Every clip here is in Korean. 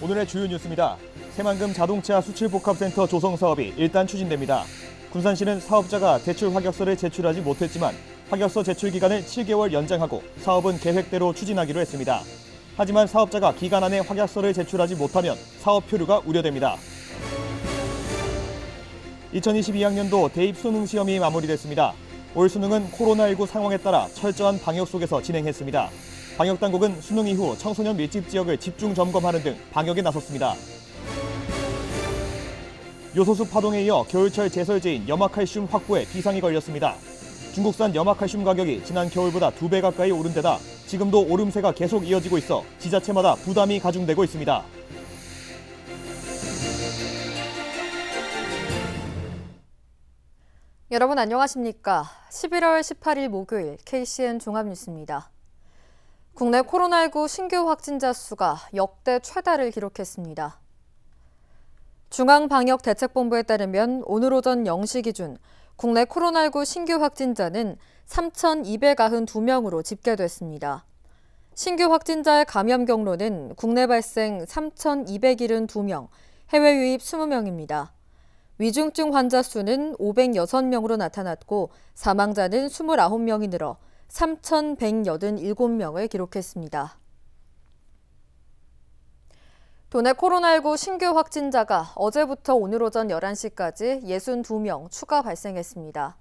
오늘의 주요 뉴스입니다. 새만금 자동차 수출복합센터 조성 사업이 일단 추진됩니다. 군산시는 사업자가 대출 확약서를 제출하지 못했지만 확약서 제출 기간을 7개월 연장하고 사업은 계획대로 추진하기로 했습니다. 하지만 사업자가 기간 안에 확약서를 제출하지 못하면 사업 표류가 우려됩니다. 2022학년도 대입 수능 시험이 마무리됐습니다. 올 수능은 코로나19 상황에 따라 철저한 방역 속에서 진행했습니다. 방역당국은 수능 이후 청소년 밀집 지역을 집중 점검하는 등 방역에 나섰습니다. 요소수 파동에 이어 겨울철 제설제인 염화칼슘 확보에 비상이 걸렸습니다. 중국산 염화칼슘 가격이 지난 겨울보다 2배 가까이 오른 데다 지금도 오름세가 계속 이어지고 있어 지자체마다 부담이 가중되고 있습니다. 여러분 안녕하십니까? 11월 18일 목요일 KCN 종합뉴스입니다. 국내 코로나19 신규 확진자 수가 역대 최다를 기록했습니다. 중앙방역대책본부에 따르면 오늘 오전 0시 기준 국내 코로나19 신규 확진자는 3,292명으로 집계됐습니다. 신규 확진자의 감염 경로는 국내 발생 3,272명, 해외 유입 20명입니다. 위중증 환자 수는 506명으로 나타났고 사망자는 29명이 늘어 3,187명을 기록했습니다. 도내 코로나19 신규 확진자가 어제부터 오늘 오전 11시까지 62명 추가 발생했습니다.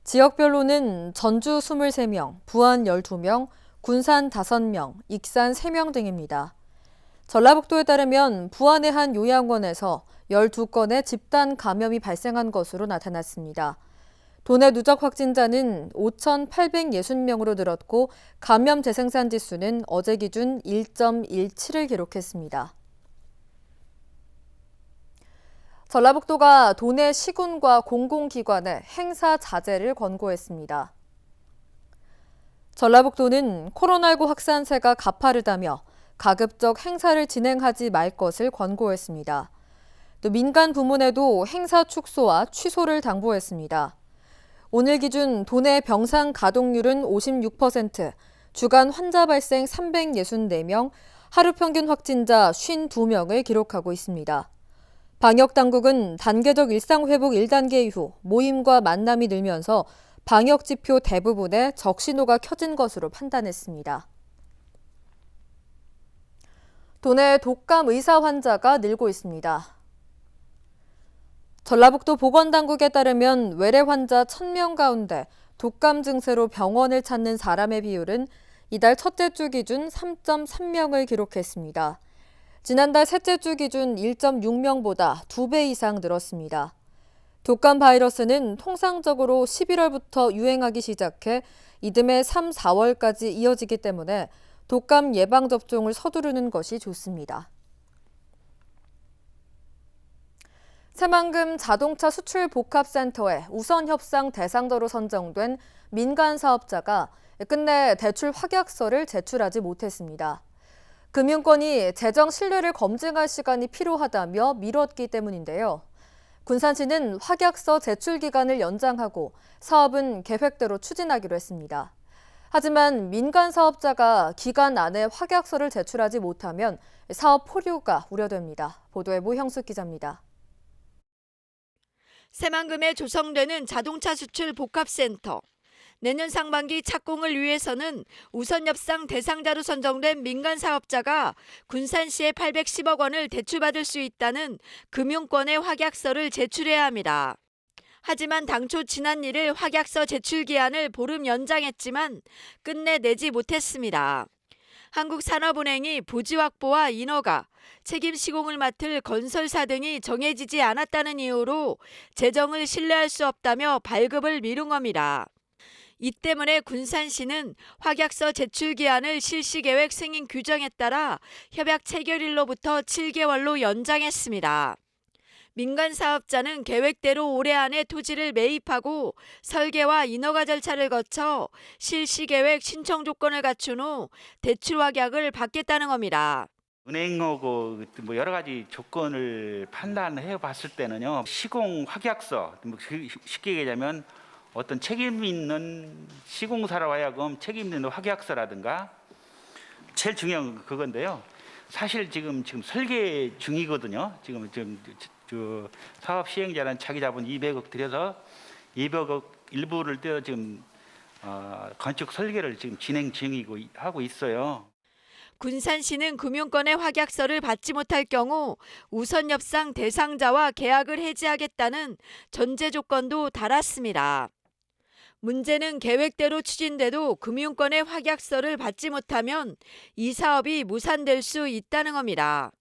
지역별로는 전주 23명, 부안 12명, 군산 5명, 익산 3명 등입니다. 전라북도에 따르면 부안의 한 요양원에서 12건의 집단 감염이 발생한 것으로 나타났습니다. 도내 누적 확진자는 5,860명으로 늘었고 감염 재생산 지수는 어제 기준 1.17을 기록했습니다. 전라북도가 도내 시군과 공공기관에 행사 자제를 권고했습니다. 전라북도는 코로나19 확산세가 가파르다며 가급적 행사를 진행하지 말 것을 권고했습니다. 또 민간 부문에도 행사 축소와 취소를 당부했습니다. 오늘 기준 도내 병상 가동률은 56%, 주간 환자 발생 364명, 하루 평균 확진자 52명을 기록하고 있습니다. 방역당국은 단계적 일상회복 1단계 이후 모임과 만남이 늘면서 방역지표 대부분에 적신호가 켜진 것으로 판단했습니다. 도내 독감 의사 환자가 늘고 있습니다. 전라북도 보건당국에 따르면 외래 환자 1,000명 가운데 독감 증세로 병원을 찾는 사람의 비율은 이달 첫째 주 기준 3.3명을 기록했습니다. 지난달 셋째 주 기준 1.6명보다 2배 이상 늘었습니다. 독감 바이러스는 통상적으로 11월부터 유행하기 시작해 이듬해 3, 4월까지 이어지기 때문에 독감 예방접종을 서두르는 것이 좋습니다. 새만금 자동차 수출 복합센터에 우선 협상 대상자로 선정된 민간 사업자가 끝내 대출 확약서를 제출하지 못했습니다. 금융권이 재정 신뢰를 검증할 시간이 필요하다며 미뤘기 때문인데요. 군산시는 확약서 제출 기간을 연장하고 사업은 계획대로 추진하기로 했습니다. 하지만 민간 사업자가 기간 안에 확약서를 제출하지 못하면 사업 포류가 우려됩니다. 보도에 모형숙 기자입니다. 새만금에 조성되는 자동차 수출 복합센터. 내년 상반기 착공을 위해서는 우선 협상 대상자로 선정된 민간 사업자가 군산시에 810억 원을 대출받을 수 있다는 금융권의 확약서를 제출해야 합니다. 하지만 당초 지난 1일 확약서 제출 기한을 보름 연장했지만 끝내 내지 못했습니다. 한국산업은행이 부지 확보와 인허가, 책임 시공을 맡을 건설사 등이 정해지지 않았다는 이유로 재정을 신뢰할 수 없다며 발급을 미룬 겁니다. 이 때문에 군산시는 확약서 제출 기한을 실시계획 승인 규정에 따라 협약 체결일로부터 7개월로 연장했습니다. 민간 사업자는 계획대로 올해 안에 토지를 매입하고 설계와 인허가 절차를 거쳐 실시계획 신청 조건을 갖춘 후 대출 확약을 받겠다는 겁니다. 은행하고 여러 가지 조건을 판단해 봤을 때는요, 시공 확약서, 쉽게 얘기하자면 어떤 책임 있는 시공사로 하여금 책임 있는 확약서라든가 제일 중요한 그건데요. 사실 지금 설계 중이거든요. 지금 저 사업 시행자는 자기 자본 200억 들여서 200억 일부를 떼어 지금 건축 설계를 지금 진행 중이고 하고 있어요. 군산시는 금융권의 확약서를 받지 못할 경우 우선협상 대상자와 계약을 해지하겠다는 전제 조건도 달았습니다. 문제는 계획대로 추진돼도 금융권의 확약서를 받지 못하면 이 사업이 무산될 수 있다는 겁니다.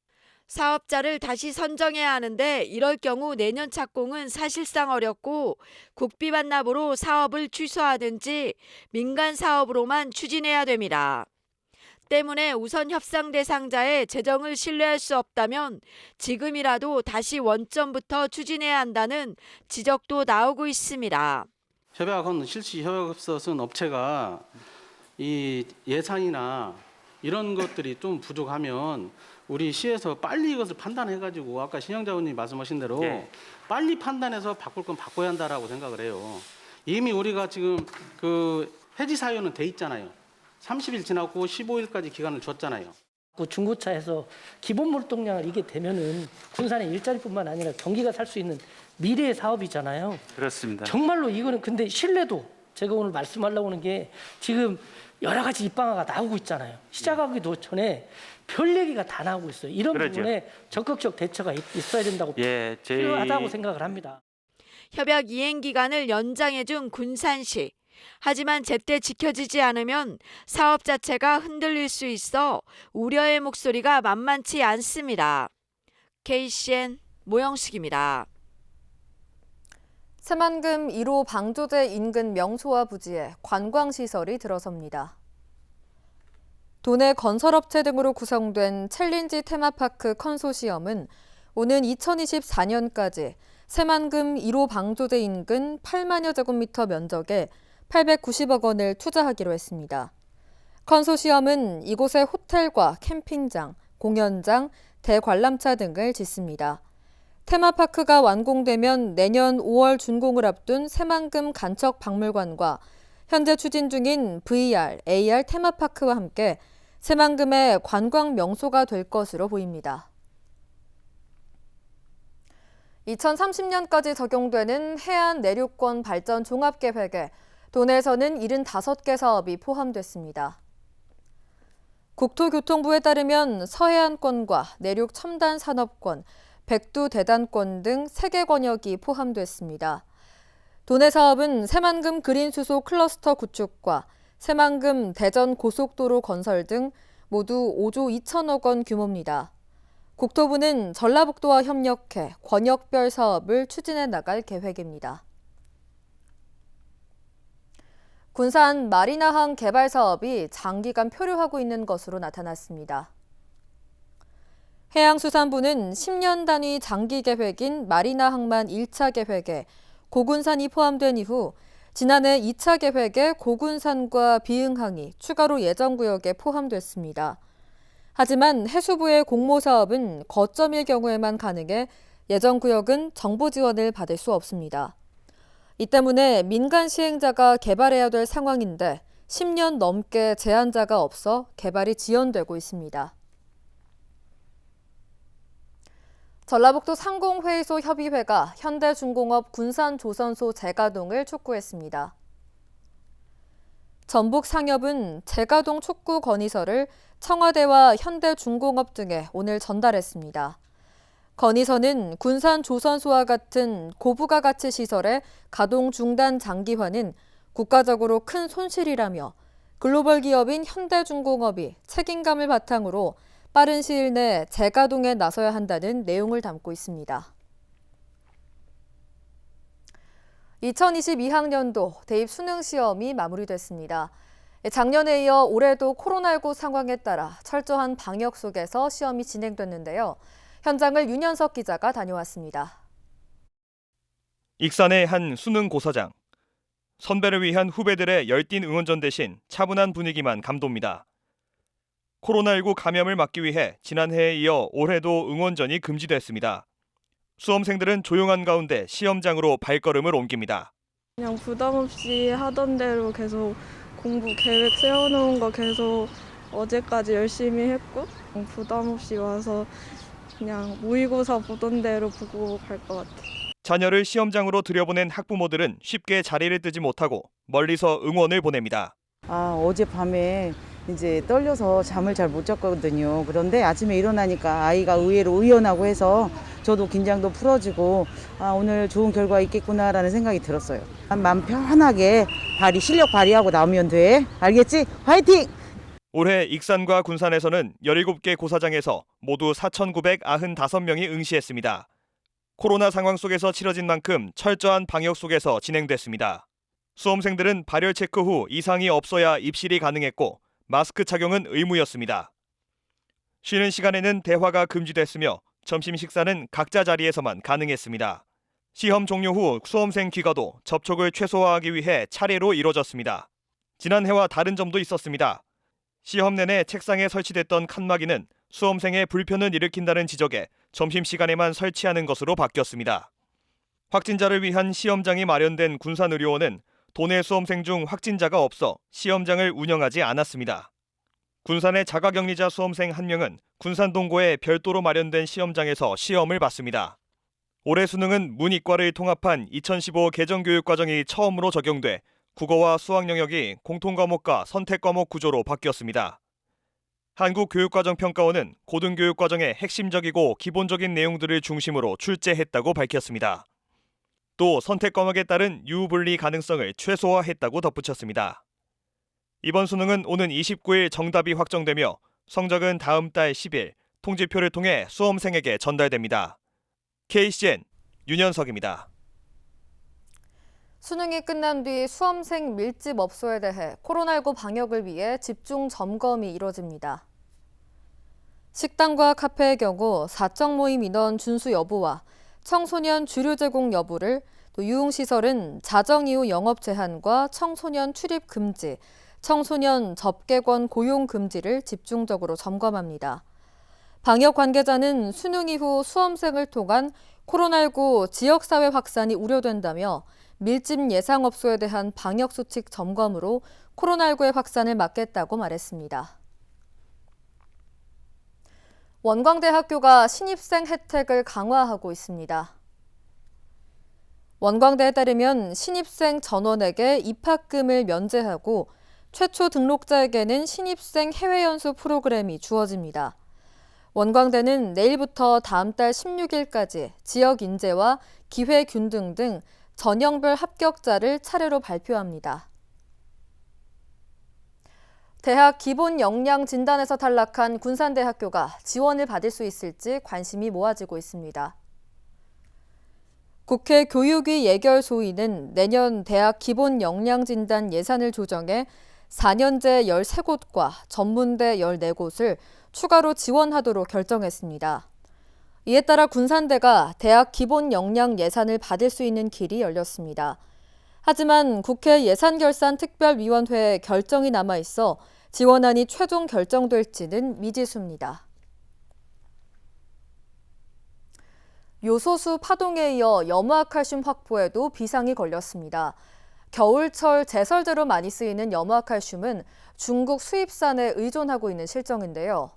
사업자를 다시 선정해야 하는데 이럴 경우 내년 착공은 사실상 어렵고 국비 반납으로 사업을 취소하든지 민간 사업으로만 추진해야 됩니다. 때문에 우선 협상 대상자의 재정을 신뢰할 수 없다면 지금이라도 다시 원점부터 추진해야 한다는 지적도 나오고 있습니다. 협약은 실시 협약서 쓴 업체가 이 예산이나 이런 것들이 좀 부족하면 우리 시에서 빨리 이것을 판단해가지고 아까 신영자원님 말씀하신 대로 네. 빨리 판단해서 바꿀 건 바꿔야 한다라고 생각을 해요. 이미 우리가 지금 그 해지 사유는 돼 있잖아요. 30일 지나고 15일까지 기간을 줬잖아요. 그 중고차에서 기본 물동량을 이게 되면은 군산의 일자리뿐만 아니라 경기가 살 수 있는 미래의 사업이잖아요. 그렇습니다. 정말로 이거는 근데 신뢰도 제가 오늘 말씀하려고 하는 게 지금 여러 가지 입방아가 나오고 있잖아요. 시작하기도 전에 별 얘기가 다 나오고 있어요. 이런 그렇죠. 부분에 적극적 대처가 있어야 된다고 필요하다고 생각을 합니다. 협약 이행 기간을 연장해준 군산시. 하지만 제때 지켜지지 않으면 사업 자체가 흔들릴 수 있어 우려의 목소리가 만만치 않습니다. KCN 모영식입니다. 새만금 1호 방조제 인근 명소와 부지에 관광시설이 들어섭니다. 도내 건설업체 등으로 구성된 챌린지 테마파크 컨소시엄은 오는 2024년까지 새만금 1호 방조제 인근 8만여 제곱미터 면적에 890억 원을 투자하기로 했습니다. 컨소시엄은 이곳에 호텔과 캠핑장, 공연장, 대관람차 등을 짓습니다. 테마파크가 완공되면 내년 5월 준공을 앞둔 새만금 간척박물관과 현재 추진 중인 VR, AR 테마파크와 함께 새만금의 관광 명소가 될 것으로 보입니다. 2030년까지 적용되는 해안 내륙권 발전 종합계획에 도내에서는 75개 사업이 포함됐습니다. 국토교통부에 따르면 서해안권과 내륙 첨단 산업권, 백두 대단권 등 3개 권역이 포함됐습니다. 도내 사업은 새만금 그린수소 클러스터 구축과 새만금 대전 고속도로 건설 등 모두 5조 2천억 원 규모입니다. 국토부는 전라북도와 협력해 권역별 사업을 추진해 나갈 계획입니다. 군산 마리나항 개발 사업이 장기간 표류하고 있는 것으로 나타났습니다. 해양수산부는 10년 단위 장기 계획인 마리나항만 1차 계획에 고군산이 포함된 이후 지난해 2차 계획에 고군산과 비응항이 추가로 예정구역에 포함됐습니다. 하지만 해수부의 공모사업은 거점일 경우에만 가능해 예정구역은 정부 지원을 받을 수 없습니다. 이 때문에 민간 시행자가 개발해야 될 상황인데 10년 넘게 제안자가 없어 개발이 지연되고 있습니다. 전라북도 상공회의소 협의회가 현대중공업 군산조선소 재가동을 촉구했습니다. 전북상협은 재가동 촉구 건의서를 청와대와 현대중공업 등에 오늘 전달했습니다. 건의서는 군산조선소와 같은 고부가 가치 시설의 가동 중단 장기화는 국가적으로 큰 손실이라며 글로벌 기업인 현대중공업이 책임감을 바탕으로 빠른 시일 내 재가동에 나서야 한다는 내용을 담고 있습니다. 2022학년도 대입 수능시험이 마무리됐습니다. 작년에 이어 올해도 코로나19 상황에 따라 철저한 방역 속에서 시험이 진행됐는데요. 현장을 윤현석 기자가 다녀왔습니다. 익산의 한 수능 고사장. 선배를 위한 후배들의 열띤 응원전 대신 차분한 분위기만 감돕니다. 코로나19 감염을 막기 위해 지난해에 이어 올해도 응원전이 금지됐습니다. 수험생들은 조용한 가운데 시험장으로 발걸음을 옮깁니다. 그냥 부담 없이 하던 대로 계속 공부 계획 세워놓은 거 계속 어제까지 열심히 했고 부담 없이 와서 그냥 모의고사 보던 대로 보고 갈 것 같아요. 자녀를 시험장으로 들여보낸 학부모들은 쉽게 자리를 뜨지 못하고 멀리서 응원을 보냅니다. 어젯밤에 이제 떨려서 잠을 잘 못 잤거든요. 그런데 아침에 일어나니까 아이가 의외로 의연하고 해서 저도 긴장도 풀어지고 오늘 좋은 결과 있겠구나라는 생각이 들었어요. 마음 편하게 실력 발휘하고 나오면 돼. 알겠지? 화이팅! 올해 익산과 군산에서는 17개 고사장에서 모두 4,995명이 응시했습니다. 코로나 상황 속에서 치러진 만큼 철저한 방역 속에서 진행됐습니다. 수험생들은 발열 체크 후 이상이 없어야 입실이 가능했고 마스크 착용은 의무였습니다. 쉬는 시간에는 대화가 금지됐으며 점심 식사는 각자 자리에서만 가능했습니다. 시험 종료 후 수험생 귀가도 접촉을 최소화하기 위해 차례로 이뤄졌습니다. 지난해와 다른 점도 있었습니다. 시험 내내 책상에 설치됐던 칸막이는 수험생의 불편을 일으킨다는 지적에 점심시간에만 설치하는 것으로 바뀌었습니다. 확진자를 위한 시험장이 마련된 군산의료원은 도내 수험생 중 확진자가 없어 시험장을 운영하지 않았습니다. 군산의 자가격리자 수험생 1명은 군산동고에 별도로 마련된 시험장에서 시험을 봤습니다. 올해 수능은 문이과를 통합한 2015 개정교육과정이 처음으로 적용돼 국어와 수학 영역이 공통과목과 선택과목 구조로 바뀌었습니다. 한국교육과정평가원은 고등교육과정의 핵심적이고 기본적인 내용들을 중심으로 출제했다고 밝혔습니다. 또 선택과목에 따른 유분리 가능성을 최소화했다고 덧붙였습니다. 이번 수능은 오는 29일 정답이 확정되며 성적은 다음 달 10일 통지표를 통해 수험생에게 전달됩니다. KCN 윤현석입니다. 수능이 끝난 뒤 수험생 밀집 업소에 대해 코로나19 방역을 위해 집중 점검이 이뤄집니다. 식당과 카페의 경우 사적 모임 인원 준수 여부와 청소년 주류 제공 여부를, 또 유흥시설은 자정 이후 영업 제한과 청소년 출입 금지, 청소년 접객원 고용 금지를 집중적으로 점검합니다. 방역 관계자는 수능 이후 수험생을 통한 코로나19 지역사회 확산이 우려된다며 밀집 예상업소에 대한 방역수칙 점검으로 코로나19의 확산을 막겠다고 말했습니다. 원광대학교가 신입생 혜택을 강화하고 있습니다. 원광대에 따르면 신입생 전원에게 입학금을 면제하고 최초 등록자에게는 신입생 해외 연수 프로그램이 주어집니다. 원광대는 내일부터 다음 달 16일까지 지역 인재와 기회 균등 등 전형별 합격자를 차례로 발표합니다. 대학 기본 역량 진단에서 탈락한 군산대학교가 지원을 받을 수 있을지 관심이 모아지고 있습니다. 국회 교육위 예결소위는 내년 대학 기본 역량 진단 예산을 조정해 4년제 13곳과 전문대 14곳을 추가로 지원하도록 결정했습니다. 이에 따라 군산대가 대학 기본 역량 예산을 받을 수 있는 길이 열렸습니다. 하지만 국회 예산결산특별위원회에 결정이 남아있어 지원안이 최종 결정될지는 미지수입니다. 요소수 파동에 이어 염화칼슘 확보에도 비상이 걸렸습니다. 겨울철 제설제로 많이 쓰이는 염화칼슘은 중국 수입산에 의존하고 있는 실정인데요.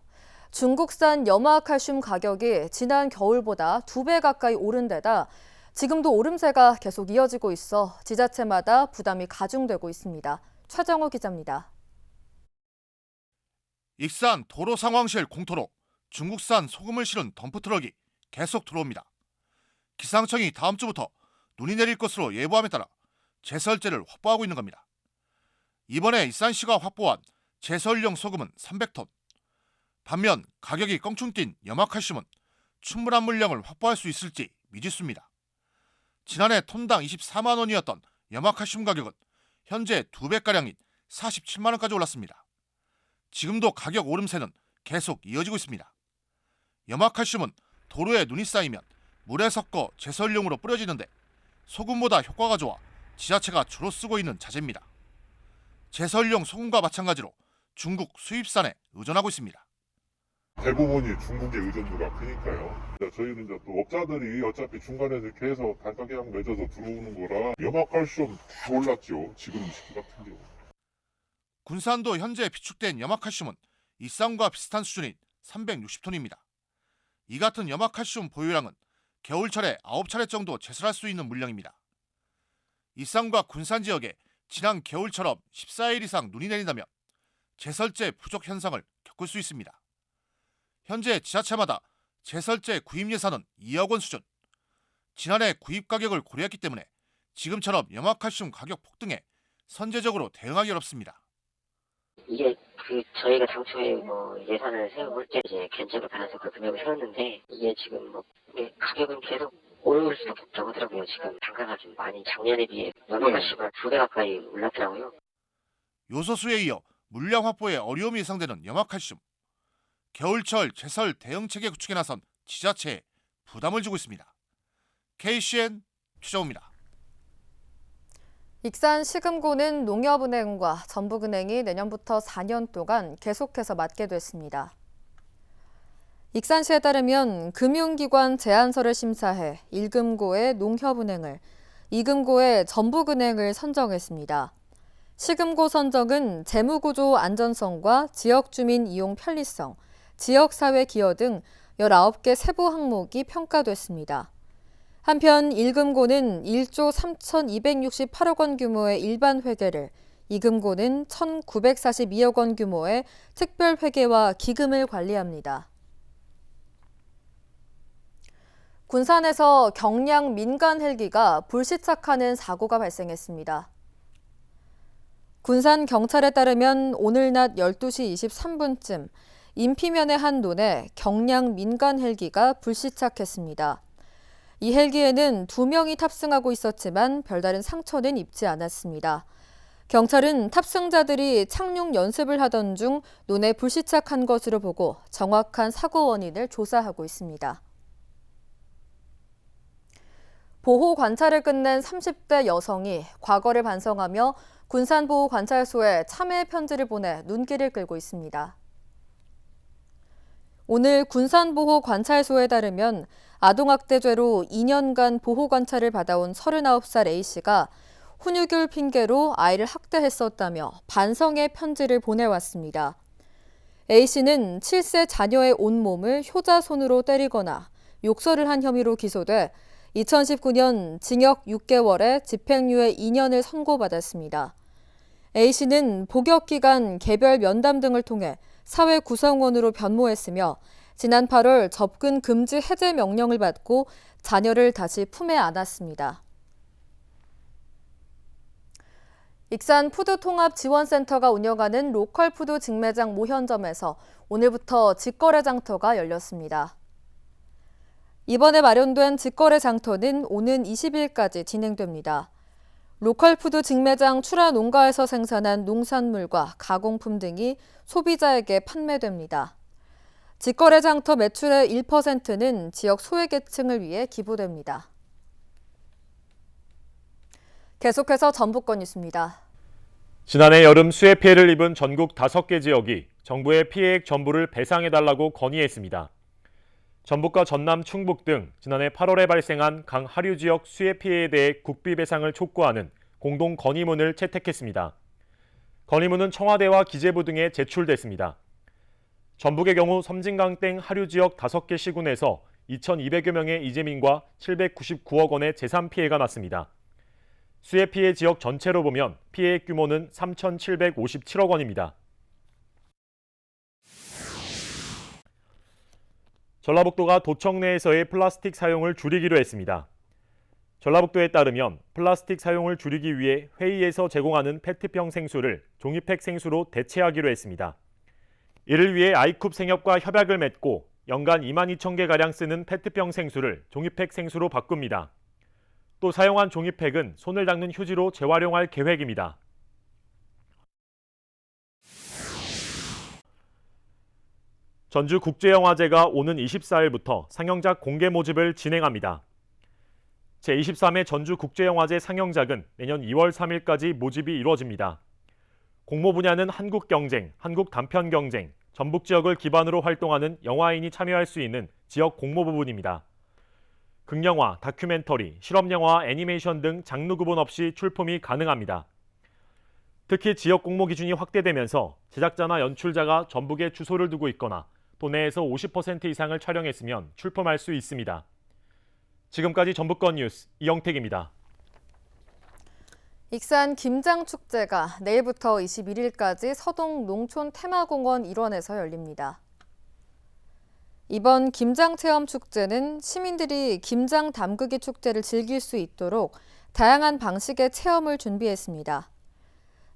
중국산 염화칼슘 가격이 지난 겨울보다 2배 가까이 오른 데다 지금도 오름세가 계속 이어지고 있어 지자체마다 부담이 가중되고 있습니다. 최정호 기자입니다. 익산 도로상황실 공터로 중국산 소금을 실은 덤프트럭이 계속 들어옵니다. 기상청이 다음 주부터 눈이 내릴 것으로 예보함에 따라 제설제를 확보하고 있는 겁니다. 이번에 익산시가 확보한 제설용 소금은 300톤. 반면 가격이 껑충 뛴 염화칼슘은 충분한 물량을 확보할 수 있을지 미지수입니다. 지난해 톤당 24만 원이었던 염화칼슘 가격은 현재 2배가량인 47만 원까지 올랐습니다. 지금도 가격 오름세는 계속 이어지고 있습니다. 염화칼슘은 도로에 눈이 쌓이면 물에 섞어 제설용으로 뿌려지는데 소금보다 효과가 좋아 지자체가 주로 쓰고 있는 자재입니다. 제설용 소금과 마찬가지로 중국 수입산에 의존하고 있습니다. 대부분이 중국의 의존도가 크니까요. 저희는 이제 또 업자들이 어차피 중간에서 계속 단가 계약 맺어서 들어오는 거라 염화칼슘 다 올랐죠. 지금 시기 같은 경우. 군산도 현재 비축된 염화칼슘은 이쌍과 비슷한 수준인 360톤입니다. 이 같은 염화칼슘 보유량은 겨울철에 9차례 정도 제설할 수 있는 물량입니다. 이쌍과 군산 지역에 지난 겨울처럼 14일 이상 눈이 내린다면 제설제 부족 현상을 겪을 수 있습니다. 현재 지자체마다 제설제 구입 예산은 2억 원 수준. 지난해 구입 가격을 고려했기 때문에 지금처럼 염화칼슘 가격 폭등에 선제적으로 대응하기 어렵습니다. 이게 저희가 당초에 예산을 세울 때 이제 견적을 받아서 그 금액을 세웠는데 이게 지금 가격은 계속 오를 수밖에 없다고 하더라고요. 지금 단가가 좀 많이 작년에 비해 염화칼슘가 2배 가까이 올랐더라고요. 요소수에 이어 물량 확보에 어려움이 예상되는 염화칼슘. 겨울철 제설 대응 체계 구축에 나선 지자체에 부담을 주고 있습니다. KCN 최정우입니다. 익산시금고는 농협은행과 전북은행이 내년부터 4년 동안 계속해서 맡게 됐습니다. 익산시에 따르면 금융기관 제안서를 심사해 1금고의 농협은행을, 2금고의 전북은행을 선정했습니다. 시금고 선정은 재무구조 안전성과 지역주민 이용 편리성, 지역사회 기여 등 19개 세부 항목이 평가됐습니다. 한편 1금고는 1조 3,268억 원 규모의 일반 회계를, 2금고는 1,942억 원 규모의 특별 회계와 기금을 관리합니다. 군산에서 경량 민간 헬기가 불시착하는 사고가 발생했습니다. 군산 경찰에 따르면 오늘 낮 12시 23분쯤 인피면의 한 논에 경량 민간 헬기가 불시착했습니다. 이 헬기에는 2명이 탑승하고 있었지만 별다른 상처는 입지 않았습니다. 경찰은 탑승자들이 착륙 연습을 하던 중 논에 불시착한 것으로 보고 정확한 사고 원인을 조사하고 있습니다. 보호 관찰을 끝낸 30대 여성이 과거를 반성하며 군산보호관찰소에 참회 편지를 보내 눈길을 끌고 있습니다. 오늘 군산보호관찰소에 따르면 아동학대죄로 2년간 보호관찰을 받아온 39살 A씨가 훈육을 핑계로 아이를 학대했었다며 반성의 편지를 보내왔습니다. A씨는 7세 자녀의 온몸을 효자손으로 때리거나 욕설을 한 혐의로 기소돼 2019년 징역 6개월에 집행유예 2년을 선고받았습니다. A씨는 복역기간 개별 면담 등을 통해 사회 구성원으로 변모했으며 지난 8월 접근 금지 해제 명령을 받고 자녀를 다시 품에 안았습니다. 익산 푸드통합지원센터가 운영하는 로컬푸드 직매장 모현점에서 오늘부터 직거래 장터가 열렸습니다. 이번에 마련된 직거래 장터는 오는 20일까지 진행됩니다. 로컬푸드 직매장 출하 농가에서 생산한 농산물과 가공품 등이 소비자에게 판매됩니다. 직거래 장터 매출의 1%는 지역 소외계층을 위해 기부됩니다. 계속해서 전북권 뉴스입니다. 지난해 여름 수해 피해를 입은 전국 5개 지역이 정부의 피해액 전부를 배상해달라고 건의했습니다. 전북과 전남, 충북 등 지난해 8월에 발생한 강 하류 지역 수해 피해에 대해 국비 배상을 촉구하는 공동 건의문을 채택했습니다. 건의문은 청와대와 기재부 등에 제출됐습니다. 전북의 경우 섬진강 땡 하류 지역 5개 시군에서 2,200여 명의 이재민과 799억 원의 재산 피해가 났습니다. 수해 피해 지역 전체로 보면 피해액 규모는 3,757억 원입니다. 전라북도가 도청 내에서의 플라스틱 사용을 줄이기로 했습니다. 전라북도에 따르면 플라스틱 사용을 줄이기 위해 회의에서 제공하는 페트병 생수를 종이팩 생수로 대체하기로 했습니다. 이를 위해 아이쿱 생협과 협약을 맺고 연간 22,000개가량 쓰는 페트병 생수를 종이팩 생수로 바꿉니다. 또 사용한 종이팩은 손을 닦는 휴지로 재활용할 계획입니다. 전주국제영화제가 오는 24일부터 상영작 공개 모집을 진행합니다. 제23회 전주국제영화제 상영작은 내년 2월 3일까지 모집이 이루어집니다. 공모 분야는 한국경쟁, 한국단편경쟁, 전북 지역을 기반으로 활동하는 영화인이 참여할 수 있는 지역 공모 부분입니다. 극영화, 다큐멘터리, 실험영화, 애니메이션 등 장르 구분 없이 출품이 가능합니다. 특히 지역 공모 기준이 확대되면서 제작자나 연출자가 전북에 주소를 두고 있거나 도내에서 50% 이상을 촬영했으면 출품할 수 있습니다. 지금까지 전북권 뉴스 이영택입니다. 익산 김장축제가 내일부터 21일까지 서동 농촌 테마공원 일원에서 열립니다. 이번 김장체험축제는 시민들이 김장 담그기 축제를 즐길 수 있도록 다양한 방식의 체험을 준비했습니다.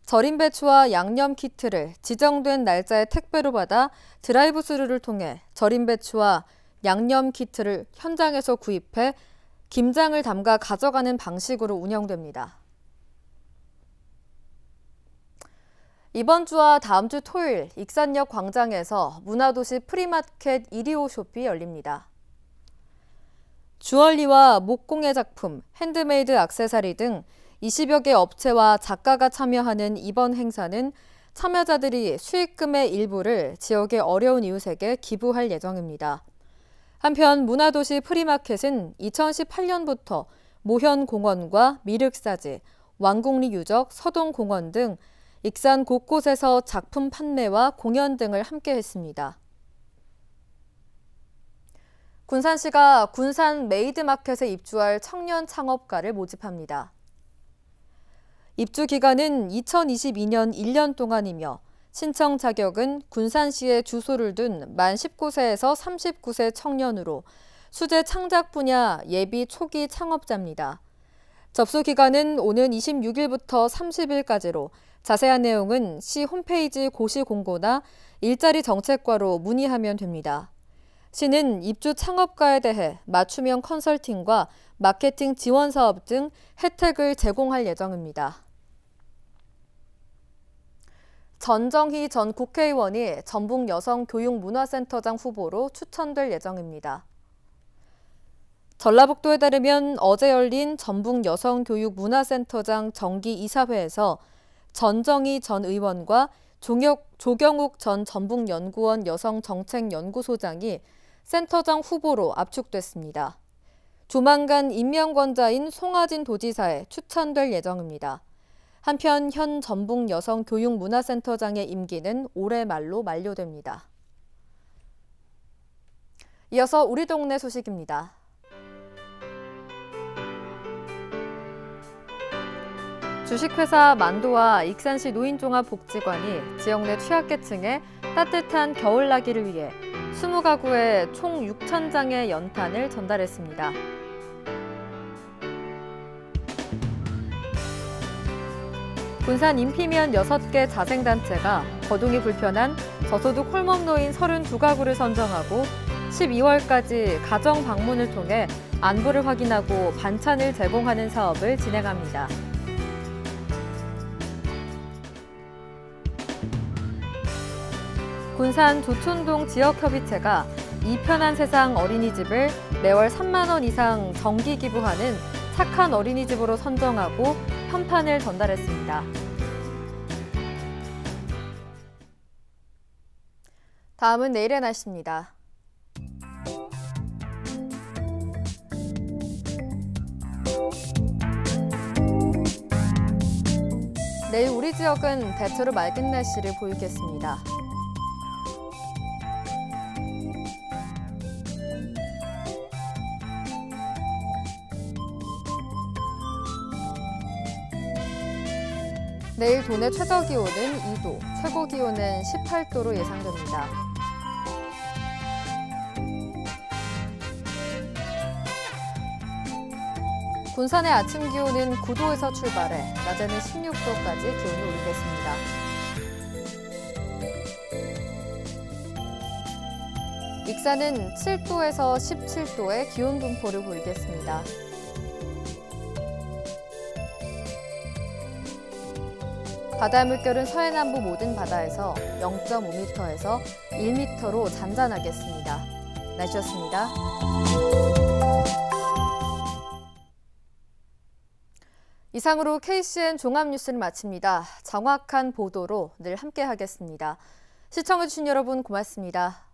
절인 배추와 양념 키트를 지정된 날짜에 택배로 받아 드라이브 스루를 통해 절인 배추와 양념 키트를 현장에서 구입해 김장을 담가 가져가는 방식으로 운영됩니다. 이번 주와 다음 주 토요일 익산역 광장에서 문화도시 프리마켓 이리오숍이 열립니다. 주얼리와 목공예 작품, 핸드메이드 액세서리 등 20여 개 업체와 작가가 참여하는 이번 행사는 참여자들이 수익금의 일부를 지역의 어려운 이웃에게 기부할 예정입니다. 한편 문화도시 프리마켓은 2018년부터 모현공원과 미륵사지, 왕곡리 유적, 서동공원 등 익산 곳곳에서 작품 판매와 공연 등을 함께 했습니다. 군산시가 군산 메이드마켓에 입주할 청년 창업가를 모집합니다. 입주 기간은 2022년 1년 동안이며 신청 자격은 군산시에 주소를 둔 만 19세에서 39세 청년으로 수제 창작 분야 예비 초기 창업자입니다. 접수 기간은 오는 26일부터 30일까지로 자세한 내용은 시 홈페이지 고시 공고나 일자리 정책과로 문의하면 됩니다. 시는 입주 창업가에 대해 맞춤형 컨설팅과 마케팅 지원 사업 등 혜택을 제공할 예정입니다. 전정희 전 국회의원이 전북 여성교육문화센터장 후보로 추천될 예정입니다. 전라북도에 따르면 어제 열린 전북 여성교육문화센터장 정기 이사회에서 전정희 전 의원과 조경욱 전 전북연구원 여성정책연구소장이 센터장 후보로 압축됐습니다. 조만간 임명권자인 송하진 도지사에 추천될 예정입니다. 한편 현 전북 여성교육문화센터장의 임기는 올해 말로 만료됩니다. 이어서 우리 동네 소식입니다. 주식회사 만도와 익산시 노인종합복지관이 지역 내 취약계층에 따뜻한 겨울나기를 위해 20가구에 총 6,000장의 연탄을 전달했습니다. 군산 인피면 6개 자생단체가 거동이 불편한 저소득 홀몸노인 32가구를 선정하고 12월까지 가정 방문을 통해 안부를 확인하고 반찬을 제공하는 사업을 진행합니다. 군산 조촌동 지역협의체가 이 편한 세상 어린이집을 매월 3만 원 이상 정기 기부하는 착한 어린이집으로 선정하고 현판을 전달했습니다. 다음은 내일의 날씨입니다. 내일 우리 지역은 대체로 맑은 날씨를 보이겠습니다. 내일 도내 최저기온은 2도, 최고기온은 18도로 예상됩니다. 군산의 아침 기온은 9도에서 출발해 낮에는 16도까지 기온이 오르겠습니다. 익산은 7도에서 17도의 기온 분포를 보이겠습니다. 바다 물결은 서해남부 모든 바다에서 0.5m에서 1m로 잔잔하겠습니다. 날씨였습니다. 이상으로 KCN 종합뉴스를 마칩니다. 정확한 보도로 늘 함께하겠습니다. 시청해주신 여러분 고맙습니다.